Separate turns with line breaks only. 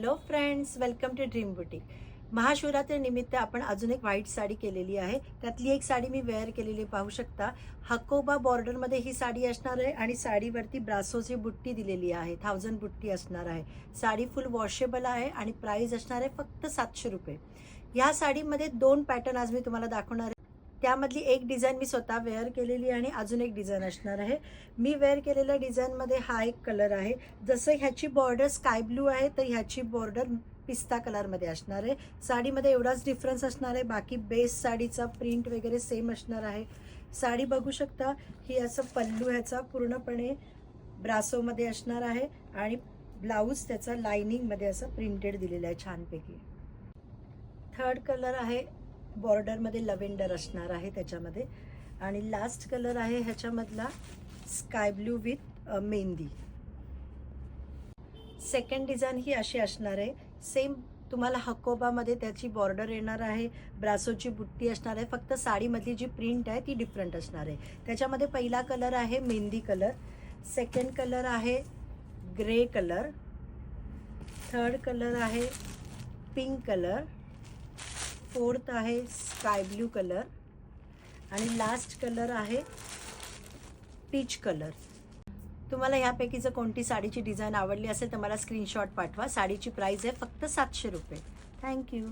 Hello friends, welcome to dream boutique. Mahashivratri निमित्त आपण अजून एक व्हाईट साडी केलेली आहे. त्यातली एक साडी मी वेअर केलेली पाहू शकता. हकोबा बॉर्डरमध्ये ही साडी असणार आहे आणि साडीवरती ब्रासोची बुट्टी दिलेली आहे. 1000 बुट्टी असणार आहे. साडी फुल वॉशेबल आहे आणि प्राइस असणार आहे फक्त 700 रुपये. ह्या साडीमध्ये 2 पॅटर्न आज मी तुम्हाला दाखवणार आहे. त्यामधली एक डिझाईन मी स्वतः वेअर केलेली आणि अजून एक डिझाईन असणार आहे. मी वेअर केलेल्या डिझाईनमध्ये हा एक कलर आहे. जसं ह्याची बॉर्डर स्काय ब्लू आहे तर ह्याची बॉर्डर पिस्ता कलरमध्ये असणार आहे. साडीमध्ये एवढाच डिफरन्स असणार आहे. बाकी बेस साडीचा प्रिंट वगैरे सेम असणार आहे. साडी बघू शकता, ही असं पल्लू ह्याचा पूर्णपणे ब्रासोमध्ये असणार आहे आणि ब्लाऊज त्याचा लाइनिंगमध्ये असं प्रिंटेड दिलेलं आहे छानपैकी. थर्ड कलर आहे, बॉर्डरमध्ये लव्हेंडर असणार आहे त्याच्यामध्ये. आणि लास्ट कलर आहे ह्याच्यामधला sky blue with mehndi. Second design ही अशी असणार आहे. सेम तुम्हाला हकोबामध्ये त्याची बॉर्डर येणार आहे, ब्रासोची बुट्टी असणार आहे. फक्त साडीमधली जी प्रिंट आहे ती डिफरंट असणार आहे. त्याच्यामध्ये पहिला कलर आहे मेहंदी कलर, सेकंड कलर आहे ग्रे कलर, थर्ड कलर आहे पिंक कलर, फोर्थ आहे स्काय ब्लू कलर आणि लास्ट कलर आहे पीच कलर. तुम्हाला ह्यापैकी जर कोणती साडीची डिझाईन आवडली असेल तर मला स्क्रीनशॉट पाठवा. साडीची प्राइस आहे फक्त 700 रुपये. थँक्यू.